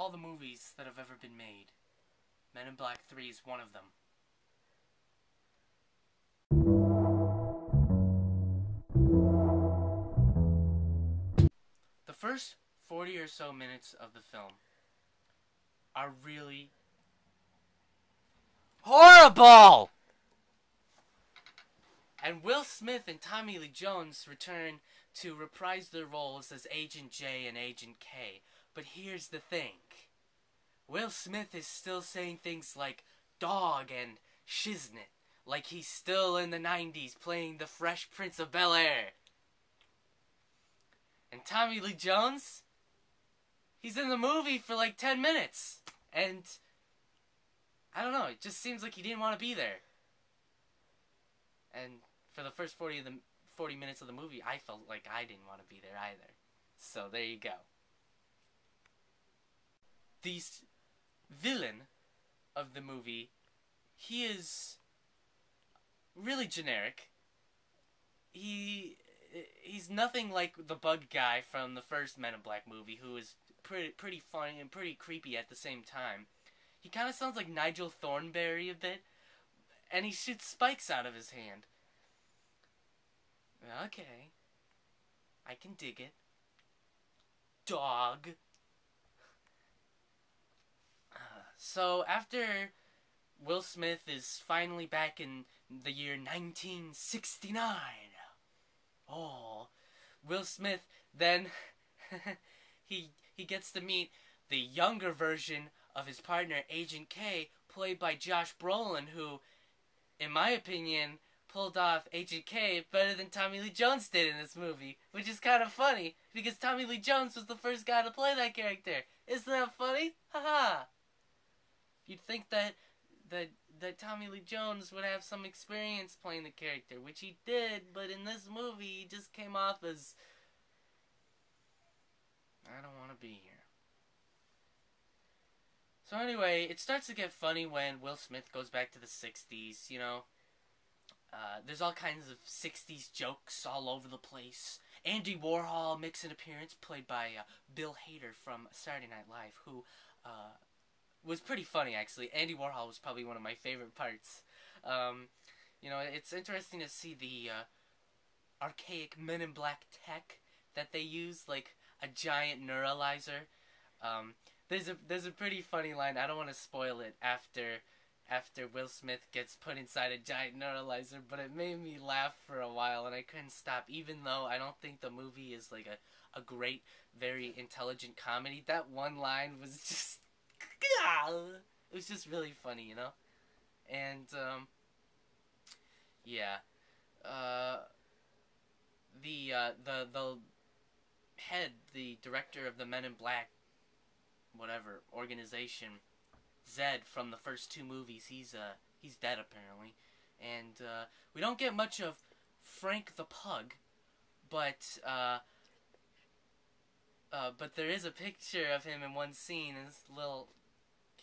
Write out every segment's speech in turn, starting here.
all the movies that have ever been made, Men in Black 3 is one of them. The first 40 or so minutes of the film are really horrible! And Will Smith and Tommy Lee Jones return to reprise their roles as Agent J and Agent K. But here's the thing. Will Smith is still saying things like dog and shiznit, like he's still in the 90s playing the Fresh Prince of Bel-Air. And Tommy Lee Jones, he's in the movie for like 10 minutes. And I don't know, it just seems like he didn't want to be there. And for the first 40 minutes of the movie, I felt like I didn't want to be there either. So there you go. The villain of the movie, he is really generic. He's nothing like the bug guy from the first Men in Black movie, who is pretty funny and pretty creepy at the same time. He kind of sounds like Nigel Thornberry a bit, and he shoots spikes out of his hand. Okay, I can dig it. Dog. So after Will Smith is finally back in the year 1969, Will Smith then he gets to meet the younger version of his partner Agent K, played by Josh Brolin, who, in my opinion, pulled off Agent K better than Tommy Lee Jones did in this movie, which is kind of funny because Tommy Lee Jones was the first guy to play that character. Isn't that funny? Haha. You'd think that Tommy Lee Jones would have some experience playing the character, which he did, but in this movie, he just came off as, I don't want to be here. So anyway, it starts to get funny when Will Smith goes back to the 60s, you know. There's all kinds of 60s jokes all over the place. Andy Warhol makes an appearance, played by Bill Hader from Saturday Night Live, who was pretty funny, actually. Andy Warhol was probably one of my favorite parts. You know, it's interesting to see the archaic Men in Black tech that they use, like a giant neuralizer. There's a pretty funny line. I don't want to spoil it after Will Smith gets put inside a giant neuralizer, but it made me laugh for a while, and I couldn't stop, even though I don't think the movie is like a great, very intelligent comedy. That one line was just, it was just really funny, you know? And, yeah. The head, the director of the Men in Black, whatever, organization, Zed, from the first two movies, he's dead apparently. And we don't get much of Frank the Pug, but there is a picture of him in one scene, and this little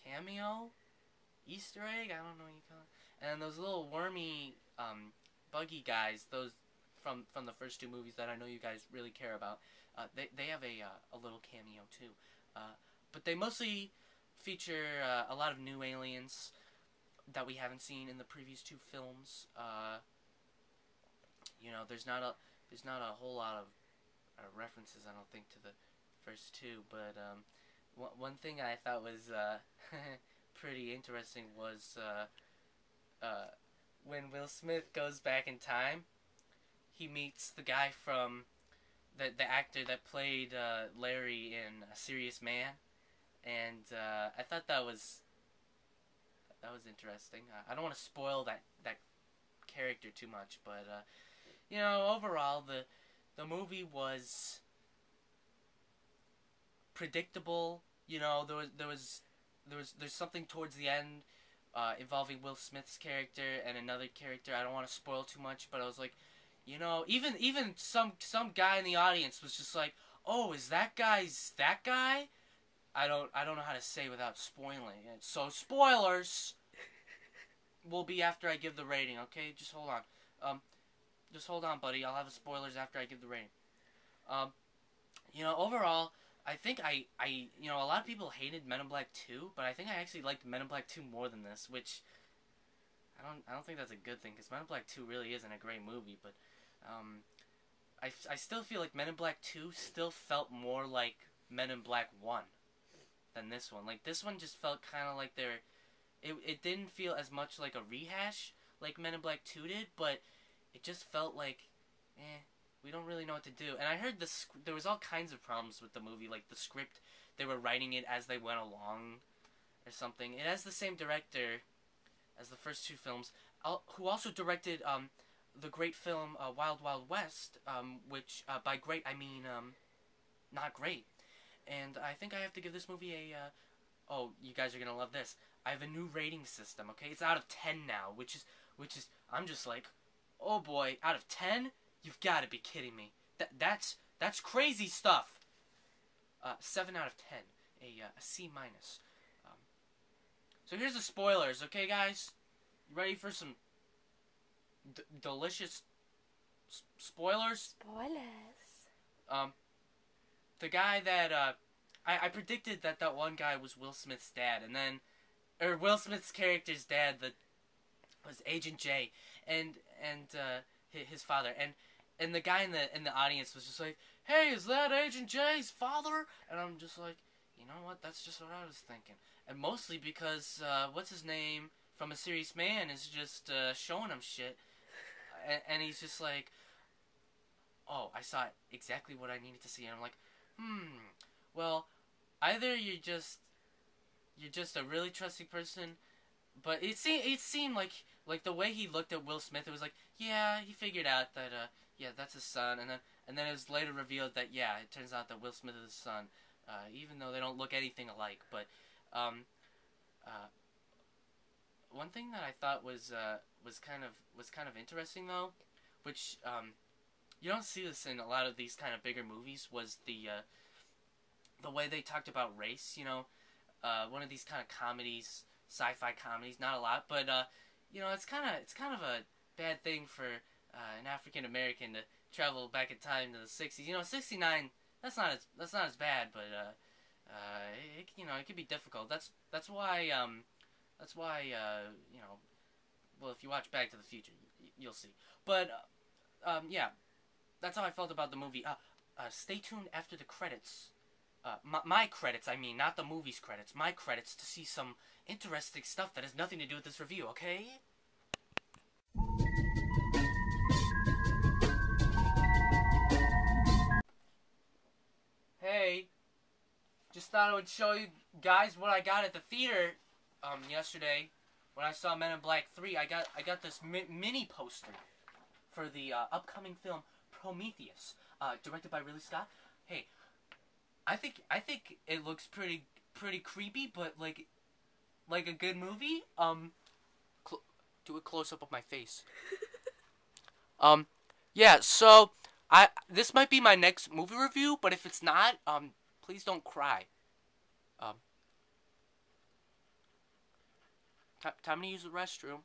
cameo, Easter egg, I don't know what you call it. And those little wormy buggy guys, those from the first two movies that I know you guys really care about, they have a little cameo too. But they mostly feature a lot of new aliens that we haven't seen in the previous two films. You know, there's not a whole lot of references, I don't think, to the first two. But one thing I thought was pretty interesting was when Will Smith goes back in time, he meets the guy from the actor that played Larry in A Serious Man. And I thought that was interesting. I don't want to spoil that character too much, but you know, overall the movie was predictable. You know, there's something towards the end involving Will Smith's character and another character. I don't want to spoil too much, but I was like, you know, even some guy in the audience was just like, "Oh, is that guy's that guy?" I don't know how to say without spoiling it. So spoilers will be after I give the rating, okay? Just hold on. Just hold on, buddy. I'll have the spoilers after I give the rating. You know, overall, I think a lot of people hated Men in Black 2, but I think I actually liked Men in Black 2 more than this, which I don't think that's a good thing, because Men in Black 2 really isn't a great movie, but I still feel like Men in Black 2 still felt more like Men in Black 1 than this one. Like, this one just felt kind of like it didn't feel as much like a rehash like Men in Black 2 did, but it just felt like, we don't really know what to do. And I heard there was all kinds of problems with the movie, like the script, they were writing it as they went along or something. It has the same director as the first two films, who also directed the great film Wild Wild West, which by great I mean not great. And I think I have to give this movie a oh, you guys are gonna love this. I have a new rating system. Okay, it's out of 10 now, which is I'm just like, oh boy, out of 10, you've got to be kidding me. That's crazy stuff. 7 out of 10, a C minus. So here's the spoilers, okay, guys? You ready for some delicious spoilers? Spoilers. The guy that I predicted that one guy was Will Smith's dad, and then, or Will Smith's character's dad, was Agent J, and his father, and the guy in the audience was just like, hey, is that Agent J's father? And I'm just like, you know what? That's just what I was thinking. And mostly because what's his name from A Serious Man is just showing him shit, and he's just like, oh, I saw exactly what I needed to see, and I'm like, well, either you're just a really trusting person, but it seemed like the way he looked at Will Smith, it was like, yeah, he figured out that yeah, that's his son, and then it was later revealed that, yeah, it turns out that Will Smith is his son, even though they don't look anything alike. But one thing that I thought was kind of interesting though, which you don't see this in a lot of these kind of bigger movies, was the way they talked about race. You know, one of these kind of comedies, sci-fi comedies, not a lot, but you know, it's kind of a bad thing for an African American to travel back in time to the 60s. You know, 69. That's not as bad, but it could be difficult. That's why you know, well, if you watch Back to the Future, you'll see. But yeah, that's how I felt about the movie. Stay tuned after the credits. My credits, I mean, not the movie's credits. My credits, to see some interesting stuff that has nothing to do with this review. Okay? Hey, just thought I would show you guys what I got at the theater yesterday when I saw Men in Black 3. I got this mini poster for the upcoming film Prometheus, directed by Ridley Scott. Hey, I think it looks pretty creepy, but like a good movie. Do a close up of my face. Yeah. So this might be my next movie review, but if it's not, please don't cry. Time to use the restroom.